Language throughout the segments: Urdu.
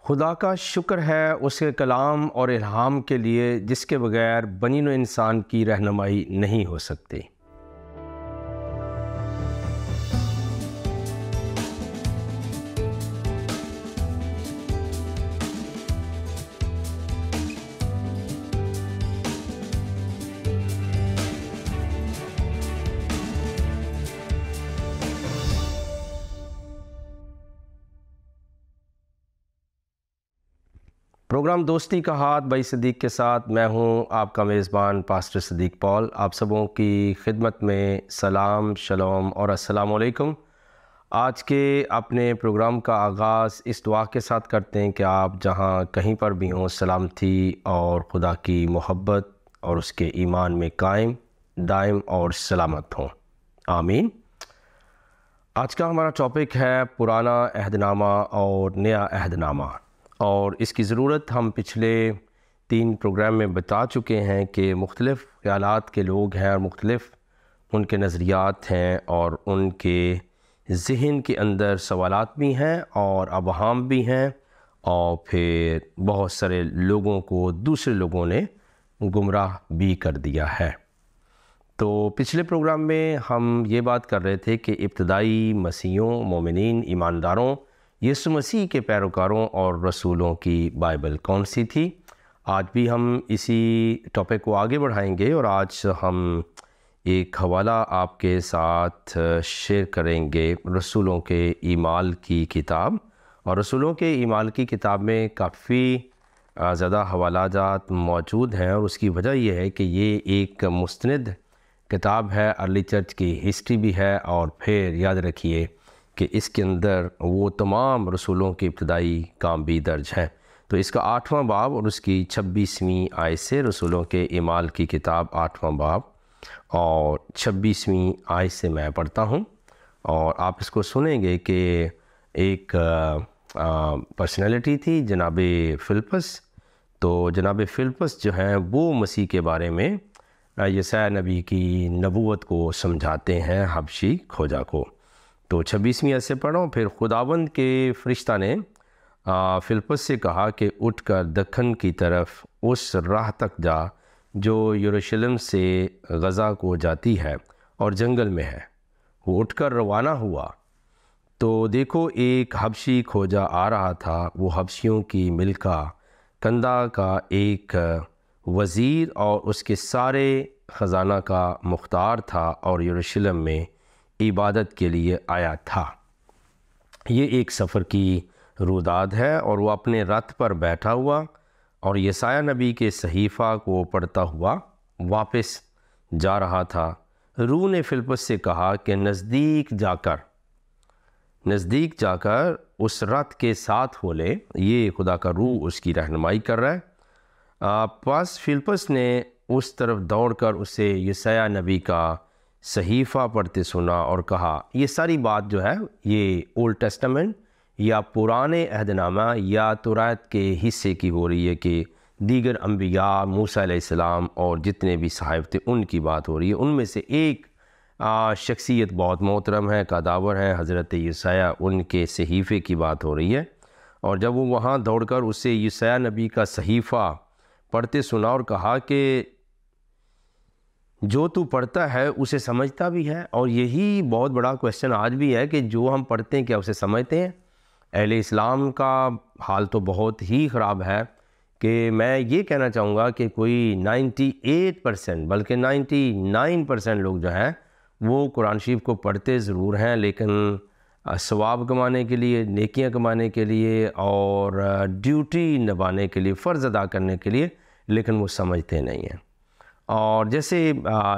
خدا کا شکر ہے اس کے کلام اور الہام کے لیے جس کے بغیر بنی نوع انسان کی رہنمائی نہیں ہو سکتی۔ پروگرام دوستی کا ہاتھ بھائی صدیق کے ساتھ میں ہوں آپ کا میزبان پاسٹر صدیق پال۔ آپ سبوں کی خدمت میں سلام، شلوم اور السلام علیکم۔ آج کے اپنے پروگرام کا آغاز اس دعا کے ساتھ کرتے ہیں کہ آپ جہاں کہیں پر بھی ہوں سلامتی اور خدا کی محبت اور اس کے ایمان میں قائم، دائم اور سلامت ہوں، آمین۔ آج کا ہمارا ٹاپک ہے پرانا عہد نامہ اور نیا عہد نامہ، اور اس کی ضرورت ہم پچھلے 3 پروگرام میں بتا چکے ہیں کہ مختلف خیالات کے لوگ ہیں اور مختلف ان کے نظریات ہیں اور ان کے ذہن کے اندر سوالات بھی ہیں اور ابہام بھی ہیں، اور پھر بہت سارے لوگوں کو دوسرے لوگوں نے گمراہ بھی کر دیا ہے۔ تو پچھلے پروگرام میں ہم یہ بات کر رہے تھے کہ ابتدائی مسیحیوں، مومنین، ایمانداروں، یسوع مسیح کے پیروکاروں اور رسولوں کی بائبل کون سی تھی۔ آج بھی ہم اسی ٹاپک کو آگے بڑھائیں گے، اور آج ہم ایک حوالہ آپ کے ساتھ شیئر کریں گے رسولوں کے اعمال کی کتاب، اور رسولوں کے اعمال کی کتاب میں کافی زیادہ حوالہ جات موجود ہیں، اور اس کی وجہ یہ ہے کہ یہ ایک مستند کتاب ہے، ارلی چرچ کی ہسٹری بھی ہے، اور پھر یاد رکھیے کہ اس کے اندر وہ تمام رسولوں کے ابتدائی کام بھی درج ہیں۔ تو اس کا 8واں باب اور اس کی 26ویں آیت سے رسولوں کے اعمال کی کتاب 8واں باب اور 26ویں آیت سے میں پڑھتا ہوں، اور آپ اس کو سنیں گے کہ ایک پرسنالٹی تھی جناب فلپس۔ تو جناب فلپس جو ہیں وہ مسیح کے بارے میں یسیہ نبی کی نبوت کو سمجھاتے ہیں حبشی کھوجا کو۔ تو 26ویں آیت سے پڑھوں، پھر خداوند کے فرشتہ نے فلپس سے کہا کہ اٹھ کر دکن کی طرف اس راہ تک جا جو یروشلم سے غزہ کو جاتی ہے اور جنگل میں ہے۔ وہ اٹھ کر روانہ ہوا تو دیکھو ایک حبشی کھوجا آ رہا تھا، وہ حبشیوں کی ملکہ کندہ کا ایک وزیر اور اس کے سارے خزانہ کا مختار تھا، اور یروشلم میں عبادت کے لیے آیا تھا۔ یہ ایک سفر کی روداد ہے، اور وہ اپنے رتھ پر بیٹھا ہوا اور یسایہ نبی کے صحیفہ کو پڑھتا ہوا واپس جا رہا تھا۔ روح نے فلپس سے کہا کہ نزدیک جا کر اس رتھ کے ساتھ ہو لے۔ یہ خدا کا روح اس کی رہنمائی کر رہا ہے۔ پس فلپس نے اس طرف دوڑ کر اسے یسایہ نبی کا صحیفہ پڑھتے سنا اور کہا، یہ ساری بات جو ہے یہ اولڈ ٹیسٹمنٹ یا پرانے عہد نامہ یا توراۃ کے حصے کی ہو رہی ہے، کہ دیگر انبیاء، موسیٰ علیہ السلام اور جتنے بھی صحابہ تھے ان کی بات ہو رہی ہے۔ ان میں سے ایک شخصیت بہت محترم ہے، قداور ہے، حضرت یسایہ، ان کے صحیفے کی بات ہو رہی ہے۔ اور جب وہ وہاں دوڑ کر اسے یسایہ نبی کا صحیفہ پڑھتے سنا اور کہا کہ جو تو پڑھتا ہے اسے سمجھتا بھی ہے۔ اور یہی بہت بڑا کویسچن آج بھی ہے کہ جو ہم پڑھتے ہیں کیا اسے سمجھتے ہیں؟ اہل اسلام کا حال تو بہت ہی خراب ہے، کہ میں یہ کہنا چاہوں گا کہ کوئی 98% بلکہ 99% لوگ جو ہیں وہ قرآن شریف کو پڑھتے ضرور ہیں، لیکن ثواب کمانے کے لیے، نیکیاں کمانے کے لیے اور ڈیوٹی نبھانے کے لیے، فرض ادا کرنے کے لیے، لیکن وہ سمجھتے نہیں ہیں۔ اور جیسے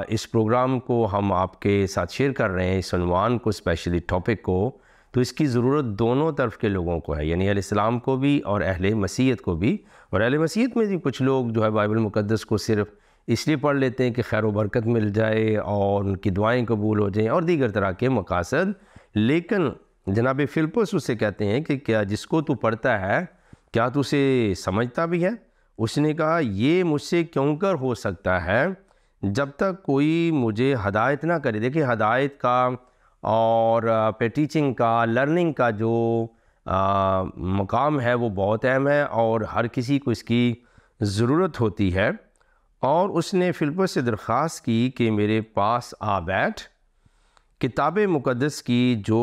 اس پروگرام کو ہم آپ کے ساتھ شیئر کر رہے ہیں، اس عنوان کو، اسپیشلی ٹاپک کو، تو اس کی ضرورت دونوں طرف کے لوگوں کو ہے، یعنی اہل اسلام کو بھی اور اہل مسیحیت کو بھی۔ اور اہل مسیحیت میں بھی کچھ لوگ جو ہے بائبل مقدس کو صرف اس لیے پڑھ لیتے ہیں کہ خیر و برکت مل جائے اور ان کی دعائیں قبول ہو جائیں اور دیگر طرح کے مقاصد، لیکن جناب فلپس اسے کہتے ہیں کہ کیا جس کو تو پڑھتا ہے کیا تو اسے سمجھتا بھی ہے؟ اس نے کہا یہ مجھ سے کیوں کر ہو سکتا ہے جب تک کوئی مجھے ہدایت نہ کرے۔ دیکھیں ہدایت کا اور ٹیچنگ کا، لرننگ کا جو مقام ہے وہ بہت اہم ہے اور ہر کسی کو اس کی ضرورت ہوتی ہے۔ اور اس نے فلپس سے درخواست کی کہ میرے پاس آ بیٹھ۔ کتاب مقدس کی جو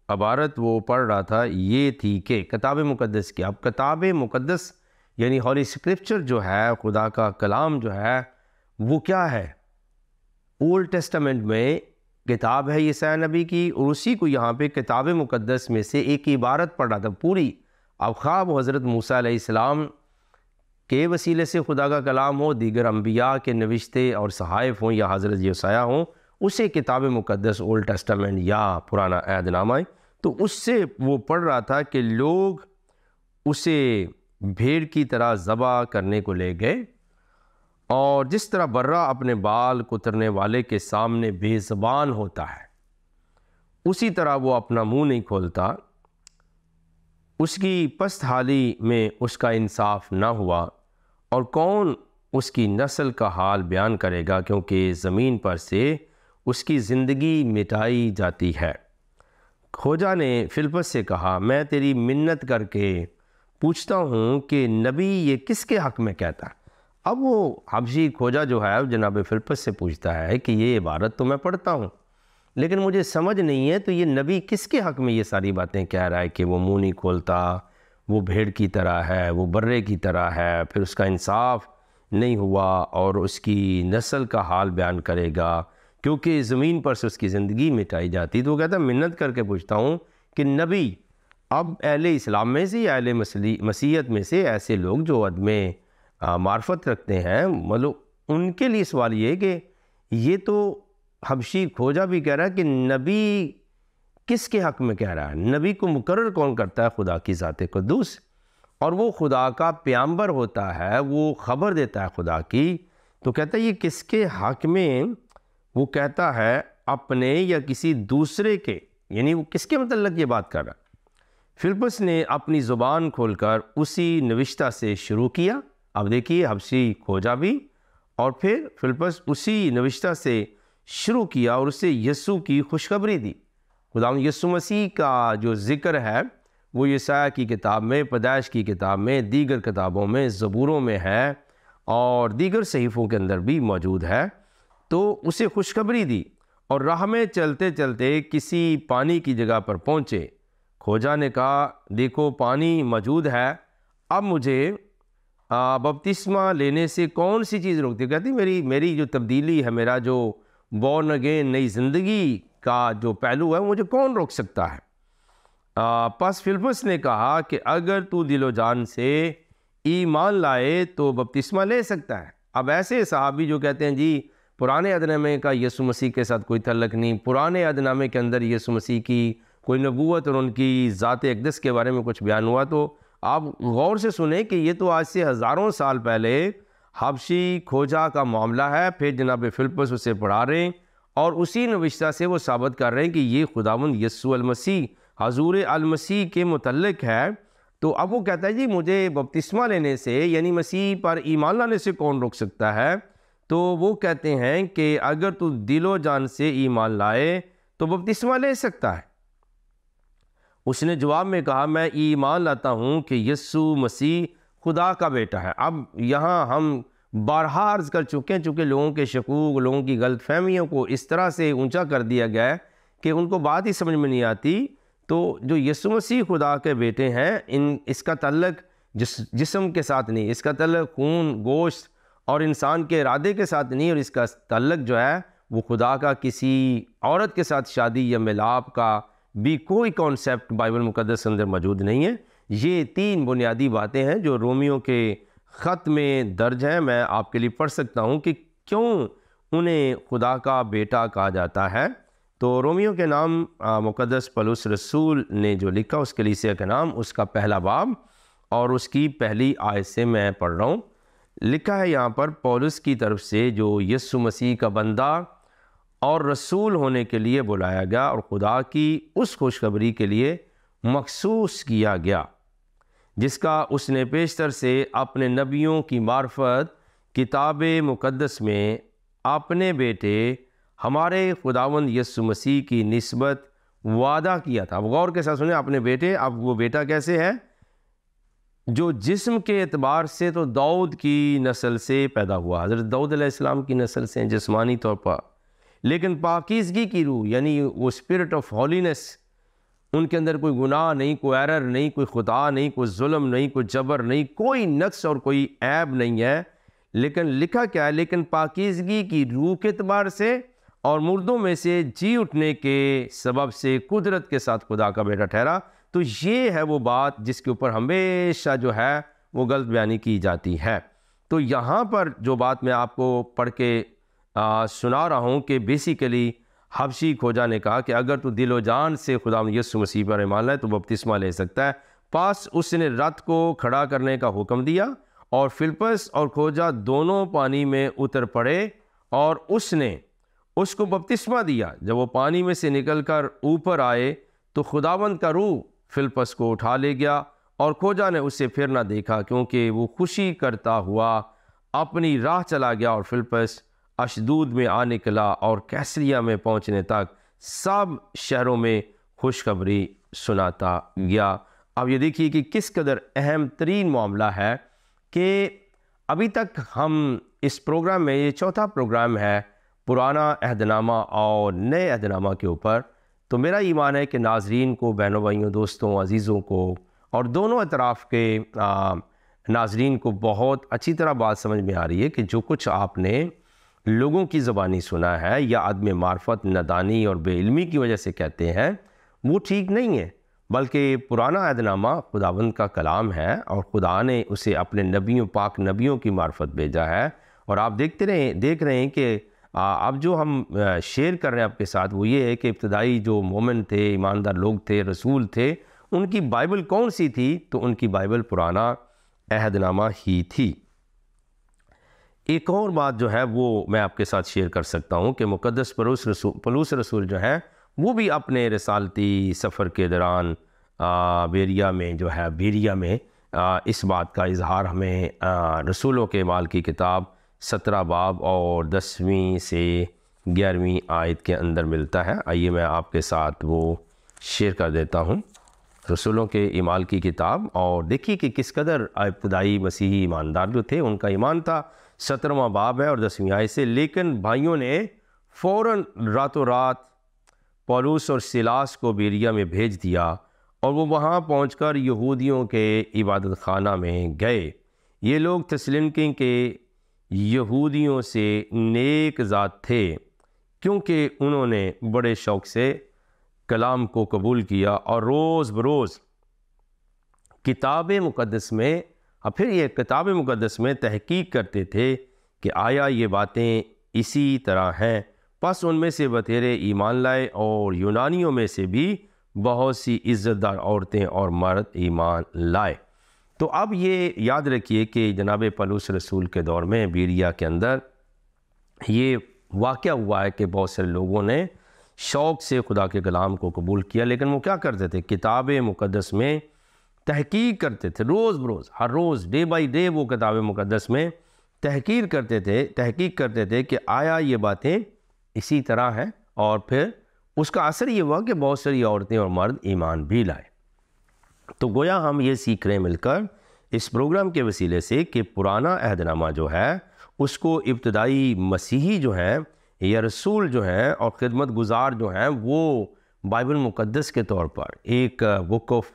عبارت وہ پڑھ رہا تھا یہ تھی کہ کتاب مقدس کی، اب کتاب مقدس یعنی ہولی اسکرپچر جو ہے، خدا کا کلام جو ہے وہ کیا ہے؟ اولڈ ٹیسٹامنٹ میں کتاب ہے یسایا نبی کی، اور اسی کو یہاں پہ کتاب مقدس میں سے ایک عبارت پڑھ رہا تھا پوری۔ اب خواب حضرت موسیٰ علیہ السلام کے وسیلے سے خدا کا کلام ہو، دیگر انبیاء کے نوشتے اور صحائف ہوں، یا حضرت یسایا ہوں، اسے کتاب مقدس اولڈ ٹیسٹامنٹ یا پرانا عہد نامہ ہے، تو اس سے وہ پڑھ رہا تھا کہ لوگ اسے بھیڑ کی طرح ذبح کرنے کو لے گئے، اور جس طرح برہ اپنے بال کترنے والے کے سامنے بے زبان ہوتا ہے، اسی طرح وہ اپنا منہ نہیں کھولتا۔ اس کی پست حالی میں اس کا انصاف نہ ہوا، اور کون اس کی نسل کا حال بیان کرے گا، کیونکہ زمین پر سے اس کی زندگی مٹائی جاتی ہے۔ کھوجا نے فلپس سے کہا، میں تیری منت کر کے پوچھتا ہوں کہ نبی یہ کس کے حق میں کہتا ہے؟ اب وہ حبشی کھوجا جو ہے جناب فلپس سے پوچھتا ہے کہ یہ عبارت تو میں پڑھتا ہوں لیکن مجھے سمجھ نہیں ہے، تو یہ نبی کس کے حق میں یہ ساری باتیں کہہ رہا ہے کہ وہ منہ نہیں کھولتا، وہ بھیڑ کی طرح ہے، وہ برے کی طرح ہے، پھر اس کا انصاف نہیں ہوا، اور اس کی نسل کا حال بیان کرے گا کیونکہ زمین پر سے اس کی زندگی مٹائی جاتی۔ تو وہ کہتا ہے منت کر کے پوچھتا ہوں کہ نبی، اب اہل اسلام میں سے یا اہل مسیحیت میں سے ایسے لوگ جو عدم معرفت رکھتے ہیں، مطلب ان کے لیے سوال یہ ہے کہ یہ تو حبشی کھوجا بھی کہہ رہا ہے کہ نبی کس کے حق میں کہہ رہا ہے؟ نبی کو مقرر کون کرتا ہے؟ خدا کی ذات قدوس، اور وہ خدا کا پیامبر ہوتا ہے، وہ خبر دیتا ہے خدا کی۔ تو کہتا ہے یہ کس کے حق میں؟ وہ کہتا ہے اپنے یا کسی دوسرے کے، یعنی وہ کس کے متعلق یہ بات کر رہا ہے؟ فلپس نے اپنی زبان کھول کر اسی نوشتہ سے شروع کیا۔ اب دیکھیے حبشی کھوجا بھی، اور پھر فلپس اسی نوشتہ سے شروع کیا اور اسے یسوع کی خوشخبری دی۔ خدا یسوع مسیح کا جو ذکر ہے وہ یسایہ کی کتاب میں، پیدائش کی کتاب میں، دیگر کتابوں میں، زبوروں میں ہے، اور دیگر صحیفوں کے اندر بھی موجود ہے۔ تو اسے خوشخبری دی، اور راہ میں چلتے چلتے کسی پانی کی جگہ پر پہنچے۔ کھوجا نے کہا، دیکھو پانی موجود ہے، اب مجھے بپتسمہ لینے سے کون سی چیز روکتی ہے؟ کہتی میری جو تبدیلی ہے، میرا جو بورن اگین نئی زندگی کا جو پہلو ہے، مجھے کون روک سکتا ہے؟ پس فلپس نے کہا کہ اگر تو دل و جان سے ایمان لائے تو بپتسمہ لے سکتا ہے۔ اب ایسے صحابی جو کہتے ہیں جی پرانے عہد نامے کا یسوع مسیح کے ساتھ کوئی تعلق نہیں، پرانے عہد نامے کے اندر یسوع مسیح کی کوئی نبوت اور ان کی ذات اقدس کے بارے میں کچھ بیان ہوا، تو آپ غور سے سنیں کہ یہ تو آج سے ہزاروں سال پہلے حبشی کھوجا کا معاملہ ہے۔ پھر جناب فلپس اسے پڑھا رہے ہیں، اور اسی نوشتہ سے وہ ثابت کر رہے ہیں کہ یہ خداوند یسوع المسیح حضور المسیح کے متعلق ہے۔ تو اب وہ کہتا ہے جی مجھے بپتسمہ لینے سے، یعنی مسیح پر ایمان لانے سے کون روک سکتا ہے؟ تو وہ کہتے ہیں کہ اگر تو دل و جان سے ایمان لائے تو بپتسمہ لے سکتا ہے۔ اس نے جواب میں کہا، میں ایمان لاتا ہوں کہ یسوع مسیح خدا کا بیٹا ہے۔ اب یہاں ہم بارہا عرض کر چکے ہیں، چونکہ لوگوں کے شکوک، لوگوں کی غلط فہمیوں کو اس طرح سے اونچا کر دیا گیا ہے کہ ان کو بات ہی سمجھ میں نہیں آتی۔ تو جو یسوع مسیح خدا کے بیٹے ہیں، اس کا تعلق جسم کے ساتھ نہیں، اس کا تعلق خون گوشت اور انسان کے ارادے کے ساتھ نہیں، اور اس کا تعلق جو ہے وہ خدا کا کسی عورت کے ساتھ شادی یا ملاپ کا بھی کوئی کانسیپٹ بائبل مقدس اندر موجود نہیں ہے۔ یہ تین بنیادی باتیں ہیں جو رومیوں کے خط میں درج ہیں۔ میں آپ کے لیے پڑھ سکتا ہوں کہ کیوں انہیں خدا کا بیٹا کہا جاتا ہے۔ تو رومیوں کے نام مقدس پولس رسول نے جو لکھا اس کلیسیا کے نام، اس کا پہلا باب اور اس کی پہلی آیت سے میں پڑھ رہا ہوں۔ لکھا ہے یہاں پر، پولس کی طرف سے جو یسوع مسیح کا بندہ اور رسول ہونے کے لیے بلایا گیا اور خدا کی اس خوشخبری کے لیے مخصوص کیا گیا، جس کا اس نے پیشتر سے اپنے نبیوں کی معرفت کتاب مقدس میں اپنے بیٹے ہمارے خداوند یسوع مسیح کی نسبت وعدہ کیا تھا. اب غور کے ساتھ سنیں اپنے بیٹے. اب وہ بیٹا کیسے ہے؟ جو جسم کے اعتبار سے تو داؤد کی نسل سے پیدا ہوا, حضرت داؤد علیہ السلام کی نسل سے جسمانی طور پر, لیکن پاکیزگی کی روح یعنی وہ اسپرٹ آف ہولینس, ان کے اندر کوئی گناہ نہیں, کوئی ایرر نہیں, کوئی خطا نہیں, کوئی ظلم نہیں, کوئی جبر نہیں, کوئی نقص اور کوئی عیب نہیں ہے. لیکن لکھا کیا ہے؟ لیکن پاکیزگی کی روح کے اعتبار سے اور مردوں میں سے جی اٹھنے کے سبب سے قدرت کے ساتھ خدا کا بیٹا ٹھہرا. تو یہ ہے وہ بات جس کے اوپر ہمیشہ جو ہے وہ غلط بیانی کی جاتی ہے. تو یہاں پر جو بات میں آپ کو پڑھ کے سنا رہا ہوں کہ بیسیکلی حبشی کھوجا نے کہا کہ اگر تو دل و جان سے خدا یسوع مسیح پر ایمان لائے تو بپتسمہ لے سکتا ہے. پاس اس نے رت کو کھڑا کرنے کا حکم دیا اور فلپس اور کھوجا دونوں پانی میں اتر پڑے اور اس نے اس کو بپتسمہ دیا. جب وہ پانی میں سے نکل کر اوپر آئے تو خداوند کا روح فلپس کو اٹھا لے گیا اور کھوجا نے اسے پھر نہ دیکھا کیونکہ وہ خوشی کرتا ہوا اپنی راہ چلا گیا. اور فلپس اشدود میں آ نکلا اور کیسریا میں پہنچنے تک سب شہروں میں خوشخبری سناتا گیا. اب یہ دیکھیے کہ کس قدر اہم ترین معاملہ ہے کہ ابھی تک ہم اس پروگرام میں, یہ چوتھا پروگرام ہے پرانا عہد نامہ اور نئے عہد نامہ کے اوپر. تو میرا ایمان ہے کہ ناظرین کو, بہنوں بھائیوں, دوستوں, عزیزوں کو اور دونوں اطراف کے ناظرین کو بہت اچھی طرح بات سمجھ میں آ رہی ہے کہ جو کچھ آپ نے لوگوں کی زبانی سنا ہے یا عدم معرفت, نادانی اور بے علمی کی وجہ سے کہتے ہیں, وہ ٹھیک نہیں ہے. بلکہ پرانا عہد نامہ خداوند کا کلام ہے اور خدا نے اسے اپنے نبیوں, پاک نبیوں کی معرفت بھیجا ہے. اور آپ دیکھ رہے ہیں کہ اب جو ہم شیئر کر رہے ہیں آپ کے ساتھ وہ یہ ہے کہ ابتدائی جو مومن تھے, ایماندار لوگ تھے, رسول تھے, ان کی بائبل کون سی تھی؟ تو ان کی بائبل پرانا عہد نامہ ہی تھی. ایک اور بات جو ہے وہ میں آپ کے ساتھ شیئر کر سکتا ہوں کہ مقدس پولس رسول جو ہے وہ بھی اپنے رسالتی سفر کے دوران بیریا میں اس بات کا اظہار ہمیں رسولوں کے اعمال کی کتاب 17 باب اور 10ویں سے 11ویں آیت کے اندر ملتا ہے. آئیے میں آپ کے ساتھ وہ شیئر کر دیتا ہوں. رسولوں کے اعمال کی کتاب, اور دیکھیے کہ کس قدر ابتدائی مسیحی ایماندار جو تھے ان کا ایمان تھا. 17واں باب ہے اور 10ویں آیت سے, لیکن بھائیوں نے فوراً راتوں رات پولس اور سیلاس کو بیریا میں بھیج دیا اور وہ وہاں پہنچ کر یہودیوں کے عبادت خانہ میں گئے. یہ لوگ تسلنکی کے یہودیوں سے نیک ذات تھے کیونکہ انہوں نے بڑے شوق سے کلام کو قبول کیا اور روز بروز کتاب مقدس میں تحقیق کرتے تھے کہ آیا یہ باتیں اسی طرح ہیں. پس ان میں سے بتیرے ایمان لائے اور یونانیوں میں سے بھی بہت سی عزت دار عورتیں اور مرد ایمان لائے. تو اب یہ یاد رکھیے کہ جناب پولس رسول کے دور میں بیریا کے اندر یہ واقعہ ہوا ہے کہ بہت سے لوگوں نے شوق سے خدا کے کلام کو قبول کیا, لیکن وہ کیا کرتے تھے؟ کتاب مقدس میں تحقیق کرتے تھے. روز بروز, ہر روز, ڈے بائی ڈے وہ کتاب مقدس میں تحقیق کرتے تھے کہ آیا یہ باتیں اسی طرح ہیں. اور پھر اس کا اثر یہ ہوا کہ بہت ساری عورتیں اور مرد ایمان بھی لائے. تو گویا ہم یہ سیکھ رہے ہیں مل کر اس پروگرام کے وسیلے سے کہ پرانا عہد نامہ جو ہے اس کو ابتدائی مسیحی جو ہیں یا رسول جو ہیں اور خدمت گزار جو ہیں وہ بائبل مقدس کے طور پر ایک book of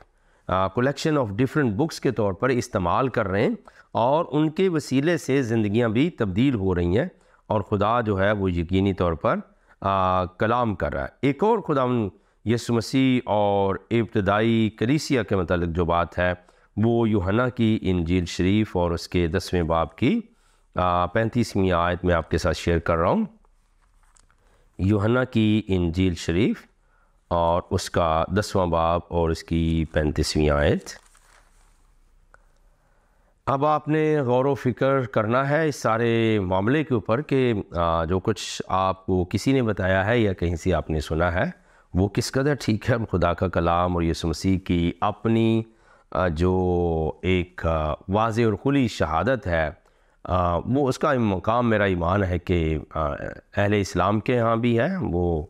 collection of different books کے طور پر استعمال کر رہے ہیں, اور ان کے وسیلے سے زندگیاں بھی تبدیل ہو رہی ہیں اور خدا جو ہے وہ یقینی طور پر کلام کر رہا ہے. ایک اور خدا یسوع مسیح اور ابتدائی کلیسیا کے متعلق جو بات ہے وہ یوحنا کی انجیل شریف اور اس کے 10ویں باب کی 35ویں آیت میں آپ کے ساتھ شیئر کر رہا ہوں. یوحنا کی انجیل شریف اور اس کا 10واں باب اور اس کی 35ویں آیت. اب آپ نے غور و فکر کرنا ہے اس سارے معاملے کے اوپر کہ جو کچھ آپ کو کسی نے بتایا ہے یا کہیں سے آپ نے سنا ہے وہ کس قدر ٹھیک ہے. خدا کا کلام اور یسوع مسیح کی اپنی جو ایک واضح اور کھلی شہادت ہے وہ اس کا مقام میرا ایمان ہے کہ اہل اسلام کے ہاں بھی ہے. وہ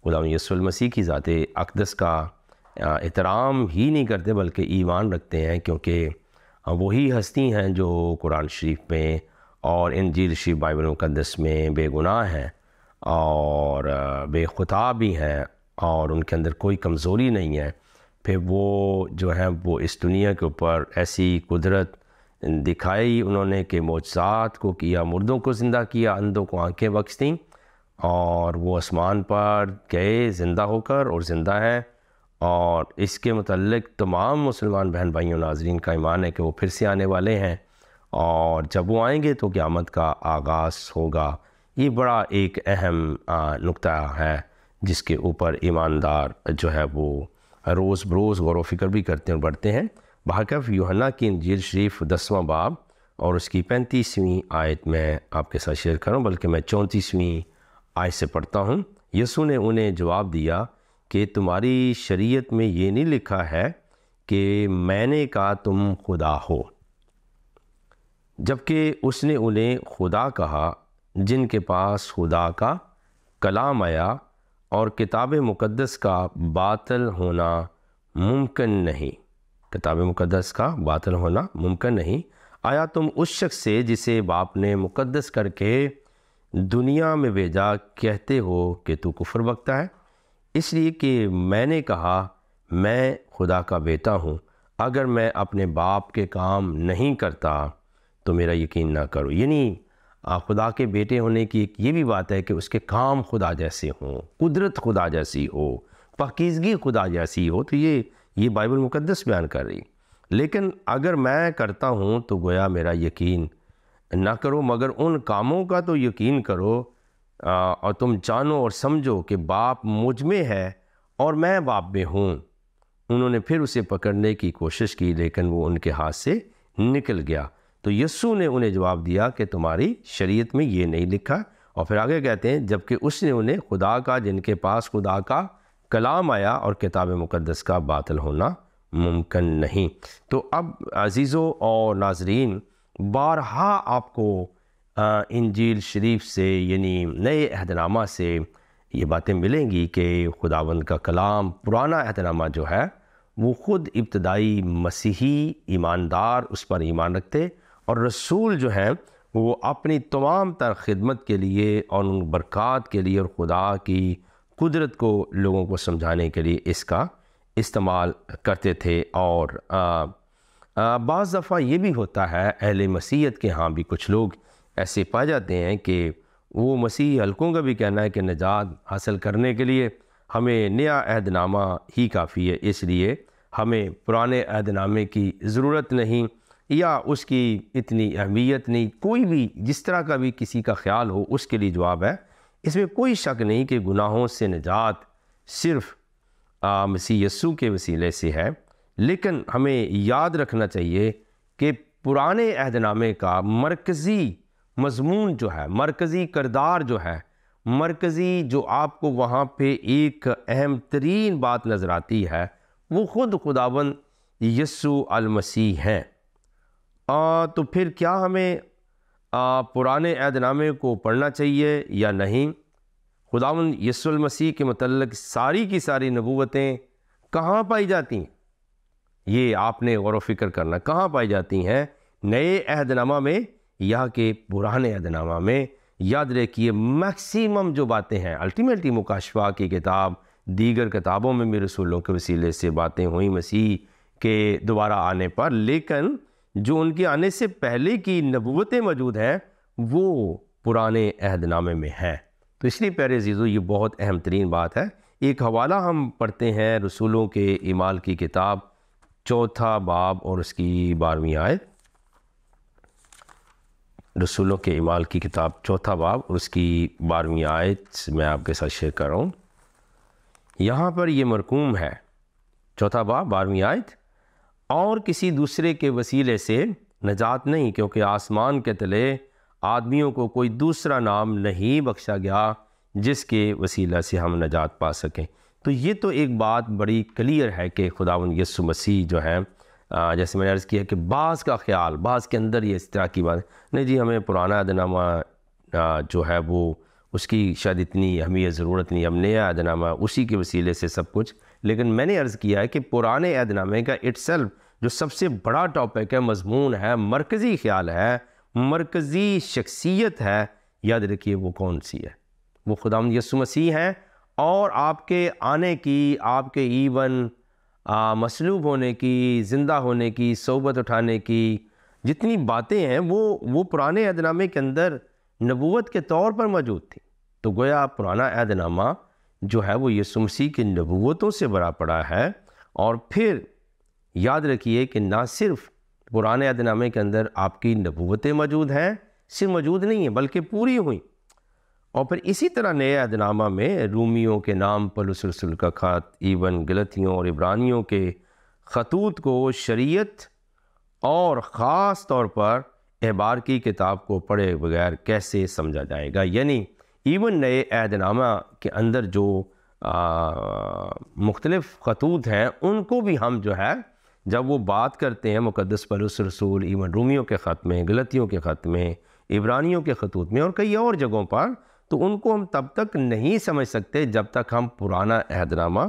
خدا یسوع المسیح کی ذات اقدس کا احترام ہی نہیں کرتے بلکہ ایمان رکھتے ہیں، کیونکہ وہی ہستی ہیں جو قرآن شریف میں اور انجیل شریف بائبل مقدس میں بے گناہ ہیں اور بے خطا بھی ہیں اور ان کے اندر کوئی کمزوری نہیں ہے، پھر وہ جو ہیں وہ اس دنیا کے اوپر ایسی قدرت دکھائی انہوں نے کہ معجزات کو کیا، مردوں کو زندہ کیا، اندھوں کو آنکھیں بخشتیں، اور وہ آسمان پر گئے زندہ ہو کر اور زندہ ہے، اور اس کے متعلق تمام مسلمان بہن بھائیوں ناظرین کا ایمان ہے کہ وہ پھر سے آنے والے ہیں، اور جب وہ آئیں گے تو قیامت کا آغاز ہوگا۔ یہ بڑا ایک اہم نقطہ ہے جس کے اوپر ایماندار جو ہے وہ روز بروز غور و فکر بھی کرتے ہیں اور بڑھتے ہیں۔ بہرکیف یوحنا کی انجیل شریف 10واں باب اور اس کی 35ویں آیت میں آپ کے ساتھ شیئر کروں، بلکہ میں 34ویں آیت سے پڑھتا ہوں۔ یسوع نے انہیں جواب دیا کہ تمہاری شریعت میں یہ نہیں لکھا ہے کہ میں نے کہا تم خدا ہو، جبکہ اس نے انہیں خدا کہا جن کے پاس خدا کا کلام آیا اور کتاب مقدس کا باطل ہونا ممکن نہیں۔ کتاب مقدس کا باطل ہونا ممکن نہیں۔ آیا تم اس شخص سے جسے باپ نے مقدس کر کے دنیا میں بھیجا کہتے ہو کہ تو کفر بکتا ہے، اس لیے کہ میں نے کہا میں خدا کا بیٹا ہوں، اگر میں اپنے باپ کے کام نہیں کرتا تو میرا یقین نہ کرو۔ یعنی خدا کے بیٹے ہونے کی ایک یہ بھی بات ہے کہ اس کے کام خدا جیسے ہوں، قدرت خدا جیسی ہو، پاکیزگی خدا جیسی ہو، تو یہ بائبل مقدس بیان کر رہی۔ لیکن اگر میں کرتا ہوں تو گویا میرا یقین نہ کرو، مگر ان کاموں کا تو یقین کرو، اور تم جانو اور سمجھو کہ باپ مجھ میں ہے اور میں باپ میں ہوں۔ انہوں نے پھر اسے پکڑنے کی کوشش کی لیکن وہ ان کے ہاتھ سے نکل گیا۔ تو یسوع نے انہیں جواب دیا کہ تمہاری شریعت میں یہ نہیں لکھا، اور پھر آگے کہتے ہیں جبکہ اس نے انہیں خدا کا جن کے پاس خدا کا کلام آیا اور کتاب مقدس کا باطل ہونا ممکن نہیں۔ تو اب عزیزوں اور ناظرین، بارہا آپ کو انجیل شریف سے یعنی نئے عہد نامہ سے یہ باتیں ملیں گی کہ خداوند کا کلام پرانا عہد نامہ جو ہے وہ خود ابتدائی مسیحی ایماندار اس پر ایمان رکھتے، اور رسول جو ہیں وہ اپنی تمام تر خدمت کے لیے اور ان برکات کے لیے اور خدا کی قدرت کو لوگوں کو سمجھانے کے لیے اس کا استعمال کرتے تھے۔ اور بعض دفعہ یہ بھی ہوتا ہے اہل مسیحیت کے ہاں بھی کچھ لوگ ایسے پائے جاتے ہیں کہ وہ مسیحی حلقوں کا بھی کہنا ہے کہ نجات حاصل کرنے کے لیے ہمیں نیا عہد نامہ ہی کافی ہے، اس لیے ہمیں پرانے عہد نامے کی ضرورت نہیں یا اس کی اتنی اہمیت نہیں۔ کوئی بھی جس طرح کا بھی کسی کا خیال ہو اس کے لیے جواب ہے، اس میں کوئی شک نہیں کہ گناہوں سے نجات صرف مسیح یسوع کے وسیلے سے ہے، لیکن ہمیں یاد رکھنا چاہیے کہ پرانے عہد نامے کا مرکزی مضمون جو ہے، مرکزی کردار جو ہے، مرکزی جو آپ کو وہاں پہ ایک اہم ترین بات نظر آتی ہے وہ خود خداوند یسوع المسیح ہیں۔ تو پھر کیا ہمیں پرانے عہد نامے کو پڑھنا چاہیے یا نہیں؟ خداوند یسوع المسیح کے متعلق ساری کی ساری نبوتیں کہاں پائی جاتی ہیں؟ یہ آپ نے غور و فکر کرنا، کہاں پائی جاتی ہیں؟ نئے عہد نامہ میں یا کہ پرانے عہد نامہ میں؟ یاد رکھیے میکسیمم جو باتیں ہیں الٹیمیٹلی مکاشفہ کی کتاب، دیگر کتابوں میں بھی رسولوں کے وسیلے سے باتیں ہوئیں مسیح کے دوبارہ آنے پر، لیکن جو ان کے آنے سے پہلے کی نبوتیں موجود ہیں وہ پرانے عہد نامے میں ہیں۔ تو اس لیے پیارے عزیزو یہ بہت اہم ترین بات ہے۔ ایک حوالہ ہم پڑھتے ہیں رسولوں کے اعمال کی کتاب 4 باب اور اس کی 12ویں آیت۔ رسولوں کے اعمال کی کتاب 4 باب اور اس کی 12ویں آیت میں آپ کے ساتھ شیئر کر رہا ہوں۔ یہاں پر یہ مرقوم ہے 4 باب 12ویں آیت، اور کسی دوسرے کے وسیلے سے نجات نہیں، کیونکہ آسمان کے تلے آدمیوں کو کوئی دوسرا نام نہیں بخشا گیا جس کے وسیلہ سے ہم نجات پا سکیں۔ تو یہ تو ایک بات بڑی کلیئر ہے کہ خداوند یسوع مسیح جو ہے، جیسے میں نے عرض کیا کہ بعض کا خیال، بعض کے اندر یہ اس طرح کی بات نہیں جی ہمیں پرانا عہد نامہ جو ہے وہ اس کی شاید اتنی اہمیت ضرورت نہیں. اب نیا عہد نامہ اسی کے وسیلے سے سب کچھ. لیکن میں نے عرض کیا ہے کہ پرانے عہد نامے کا اٹ سیلف جو سب سے بڑا ٹاپک ہے، مضمون ہے، مرکزی خیال ہے، مرکزی شخصیت ہے، یاد رکھیے وہ کون سی ہے؟ وہ خداوند یسوع مسیح ہیں. اور آپ کے آنے کی، آپ کے ایون مصلوب ہونے کی، زندہ ہونے کی، صحبت اٹھانے کی جتنی باتیں ہیں وہ پرانے عہد نامے کے اندر نبوت کے طور پر موجود تھی. تو گویا پرانا عہد نامہ جو ہے وہ یسوع مسیح کی نبوتوں سے بھرا پڑا ہے. اور پھر یاد رکھیے کہ نہ صرف پرانے عہد نامے کے اندر آپ کی نبوتیں موجود ہیں، صرف موجود نہیں ہیں بلکہ پوری ہوئیں. اور پھر اسی طرح نئے عہد نامہ میں رومیوں کے نام، پولس رسول کا خط، ایون گلتیوں اور عبرانیوں کے خطوط کو شریعت اور خاص طور پر احبار کی کتاب کو پڑھے بغیر کیسے سمجھا جائے گا. یعنی ایون نئے عہد نامہ کے اندر جو مختلف خطوط ہیں ان کو بھی ہم جو ہے جب وہ بات کرتے ہیں مقدس پولس رسول، ایون رومیوں کے خط میں، گلتیوں کے خط میں، عبرانیوں کے خطوط میں اور کئی اور جگہوں پر، تو ان کو ہم تب تک نہیں سمجھ سکتے جب تک ہم پرانا عہد نامہ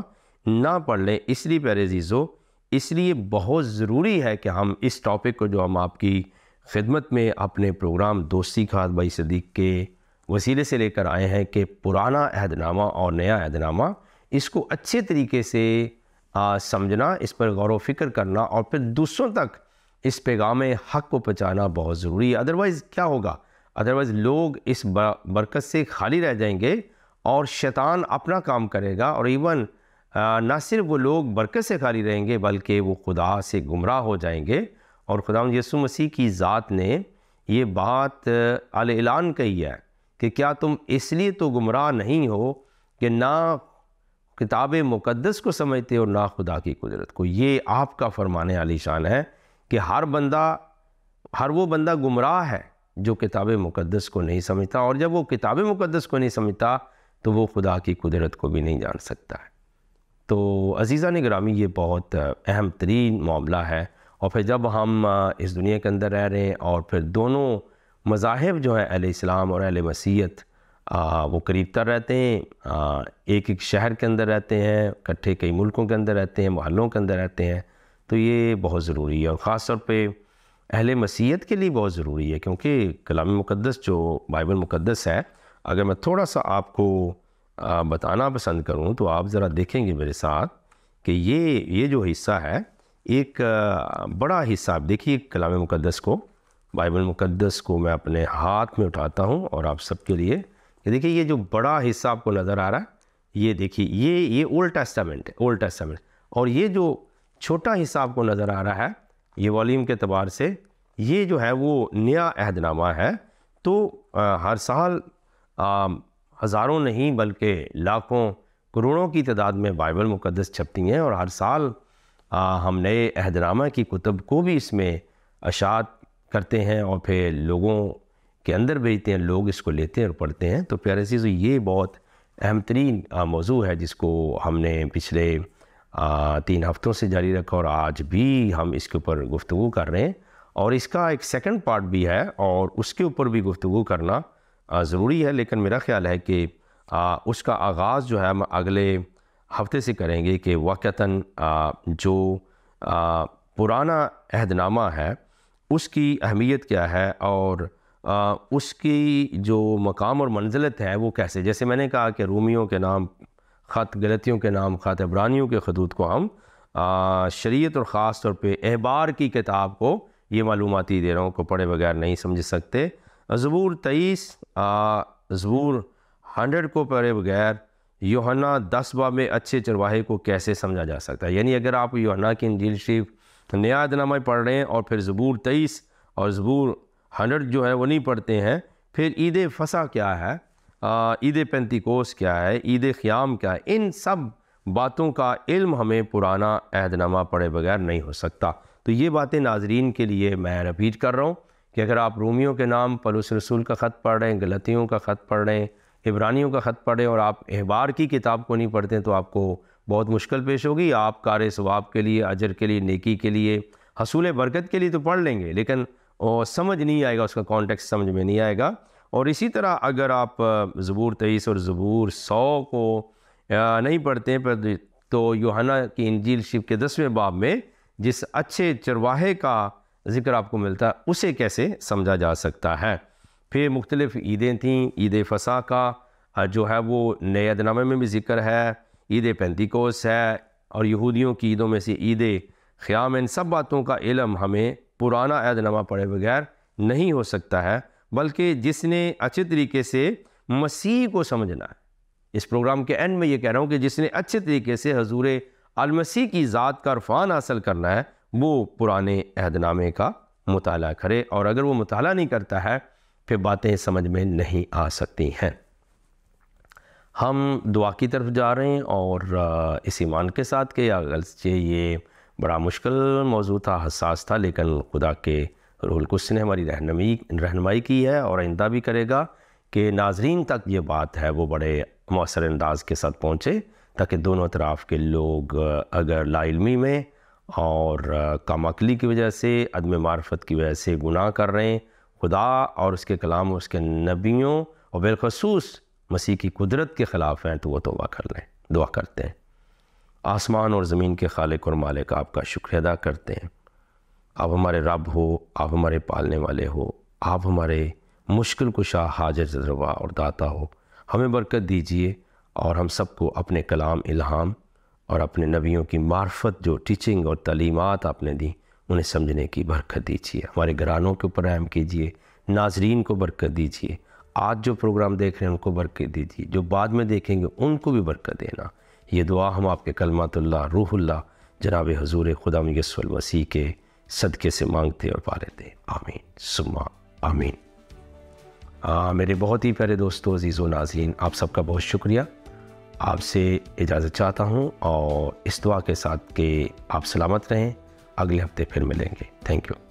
نہ پڑھ لیں. اس لیے پیارے عزیزو، اس لیے بہت ضروری ہے کہ ہم اس ٹاپک کو جو ہم آپ کی خدمت میں اپنے پروگرام دوستی کھاد بھائی صدیق کے وسیلے سے لے کر آئے ہیں کہ پرانا عہد نامہ اور نیا عہد نامہ، اس کو اچھے طریقے سے سمجھنا، اس پر غور و فکر کرنا اور پھر دوسروں تک اس پیغام حق کو پہنچانا بہت ضروری ہے. ادروائز کیا ہوگا؟ ادروائز لوگ اس برکت سے خالی رہ جائیں گے اور شیطان اپنا کام کرے گا. اور ایون نہ صرف وہ لوگ برکت سے خالی رہیں گے بلکہ وہ خدا سے گمراہ ہو جائیں گے. اور خداوند یسوع مسیح کی ذات نے یہ بات اعلان کہی ہے کہ کیا تم اس لیے تو گمراہ نہیں ہو کہ نہ کتاب مقدس کو سمجھتے اور نہ خدا کی قدرت کو. یہ آپ کا فرمان عالی شان ہے کہ ہر وہ بندہ گمراہ ہے جو کتاب مقدس کو نہیں سمجھتا، اور جب وہ کتاب مقدس کو نہیں سمجھتا تو وہ خدا کی قدرت کو بھی نہیں جان سکتا ہے. تو عزیزان گرامی، یہ بہت اہم ترین معاملہ ہے. اور پھر جب ہم اس دنیا کے اندر رہ رہے ہیں اور پھر دونوں مذاہب جو ہیں اہل اسلام اور اہل مسیحیت وہ قریب تر رہتے ہیں، ایک شہر کے اندر رہتے ہیں، اکٹھے کئی ملکوں کے اندر رہتے ہیں، محلوں کے اندر رہتے ہیں، تو یہ بہت ضروری ہے. اور خاص طور پہ اہل مسیحیت کے لیے بہت ضروری ہے، کیونکہ کلام مقدس جو بائبل مقدس ہے، اگر میں تھوڑا سا آپ کو بتانا پسند کروں تو آپ ذرا دیکھیں گے میرے ساتھ کہ یہ جو حصہ ہے، ایک بڑا حصہ. آپ دیکھیے کلام مقدس کو، بائبل مقدس کو میں اپنے ہاتھ میں اٹھاتا ہوں اور آپ سب کے لیے یہ دیکھیے، یہ جو بڑا حصہ آپ کو نظر آ رہا ہے، یہ دیکھیے، یہ اولڈ ٹیسٹامنٹ ہے، اولڈ ٹیسٹامنٹ. اور یہ جو چھوٹا حصہ آپ کو نظر آ رہا ہے، یہ والیوم کے اعتبار سے یہ جو ہے وہ نیا عہد نامہ ہے. تو ہر سال ہزاروں نہیں بلکہ لاکھوں کروڑوں کی تعداد میں بائبل مقدس چھپتی ہیں، اور ہر سال ہم نئے عہد نامہ کی کتب کو بھی اس میں اشاعت کرتے ہیں اور پھر لوگوں کے اندر بھیجتے ہیں، لوگ اس کو لیتے ہیں اور پڑھتے ہیں. تو پیارے عزیزو، یہ بہت اہم ترین موضوع ہے جس کو ہم نے پچھلے 3 ہفتوں سے جاری رکھا اور آج بھی ہم اس کے اوپر گفتگو کر رہے ہیں. اور اس کا ایک سیکنڈ پارٹ بھی ہے اور اس کے اوپر بھی گفتگو کرنا ضروری ہے. لیکن میرا خیال ہے کہ اس کا آغاز جو ہے ہم اگلے ہفتے سے کریں گے کہ واقعتاً جو پرانا عہد نامہ ہے اس کی اہمیت کیا ہے اور اس کی جو مقام اور منزلت ہے وہ کیسے. جیسے میں نے کہا کہ رومیوں کے نام خط، گلتیوں کے نام خط، عبرانیوں کے خطوط کو ہم شریعت اور خاص طور پہ احبار کی کتاب کو، یہ معلوماتی دے رہا ہوں، کو پڑھے بغیر نہیں سمجھ سکتے. زبور 23، زبور 100 کو پڑھے بغیر یوحنا 10 باب میں اچھے چرواہے کو کیسے سمجھا جا سکتا ہے. یعنی اگر آپ یوحنا کی انجیل شریف نیا عہد نامہ پڑھ رہے ہیں اور پھر زبور 23 اور زبور 100 جو ہے وہ نہیں پڑھتے ہیں، پھر عید فصح کیا ہے، عید پینتیکوس کیا ہے، عید خیام کیا ہے، ان سب باتوں کا علم ہمیں پرانا عہد نامہ پڑھے بغیر نہیں ہو سکتا. تو یہ باتیں ناظرین کے لیے میں ریپیٹ کر رہا ہوں کہ اگر آپ رومیوں کے نام پولس رسول کا خط پڑھ رہے ہیں، گلتیوں کا خط پڑھ رہے ہیں، عبرانیوں کا خط پڑھ رہے ہیں اور آپ احبار کی کتاب کو نہیں پڑھتے ہیں تو آپ کو بہت مشکل پیش ہوگی. آپ کار ثواب کے لیے، اجر کے لیے، نیکی کے لیے، حصول برکت کے لیے تو پڑھ لیں گے، لیکن سمجھ نہیں آئے گا، اس کا کانٹیکسٹ سمجھ میں نہیں آئے گا. اور اسی طرح اگر آپ زبور 23 اور زبور 100 کو نہیں پڑھتے ہیں تو یوحنا کی انجیل شریف کے 10ویں باب میں جس اچھے چرواہے کا ذکر آپ کو ملتا ہے اسے کیسے سمجھا جا سکتا ہے۔ پھر مختلف عیدیں تھیں، عید فصح کا جو ہے وہ نئے عہد نامے میں بھی ذکر ہے، عید پینتیکوس ہے، اور یہودیوں کی عیدوں میں سے عید خیام۔ ان سب باتوں کا علم ہمیں پرانا عہد نامہ پڑھے بغیر نہیں ہو سکتا ہے، بلکہ جس نے اچھے طریقے سے مسیح کو سمجھنا ہے۔ اس پروگرام کے اینڈ میں یہ کہہ رہا ہوں کہ جس نے اچھے طریقے سے حضور المسیح کی ذات کا عرفان حاصل کرنا ہے وہ پرانے عہد نامے کا مطالعہ کرے، اور اگر وہ مطالعہ نہیں کرتا ہے پھر باتیں سمجھ میں نہیں آ سکتی ہیں۔ ہم دعا کی طرف جا رہے ہیں، اور اس ایمان کے ساتھ کہ اگرچہ یہ بڑا مشکل موضوع تھا، حساس تھا، لیکن خدا کے روح القدس نے ہماری رہنمائی کی ہے اور آئندہ بھی کرے گا کہ ناظرین تک یہ بات ہے وہ بڑے مؤثر انداز کے ساتھ پہنچے، تاکہ دونوں اطراف کے لوگ اگر لا علمی میں اور کم عقلی کی وجہ سے، عدم معرفت کی وجہ سے گناہ کر رہے ہیں، خدا اور اس کے کلام اور اس کے نبیوں اور بالخصوص مسیح کی قدرت کے خلاف ہیں، تو وہ توبہ کر لیں۔ دعا کرتے ہیں۔ آسمان اور زمین کے خالق اور مالک، آپ کا شکریہ ادا کرتے ہیں۔ آپ ہمارے رب ہو، آپ ہمارے پالنے والے ہو، آپ ہمارے مشکل کشا، حاجت روا اور داتا ہو۔ ہمیں برکت دیجیے، اور ہم سب کو اپنے کلام الہام اور اپنے نبیوں کی معرفت، جو ٹیچنگ اور تعلیمات آپ نے دی، انہیں سمجھنے کی برکت دیجیے۔ ہمارے گھرانوں کے اوپر رحم کیجیے، ناظرین کو برکت دیجیے، آج جو پروگرام دیکھ رہے ہیں ان کو برکت دیجیے، جو بعد میں دیکھیں گے ان کو بھی برکت دینا۔ یہ دعا ہم آپ کے کلمات اللہ، روح اللہ، جناب حضور خدا یسوع المسیح کے صدقے سے مانگتے اور پا لیتے ہیں۔ آمین ثم آمین۔ میرے بہت ہی پیارے دوستو، عزیز و ناظرین، آپ سب کا بہت شکریہ۔ آپ سے اجازت چاہتا ہوں، اور اس دعا کے ساتھ کہ آپ سلامت رہیں۔ اگلے ہفتے پھر ملیں گے۔ Thank you.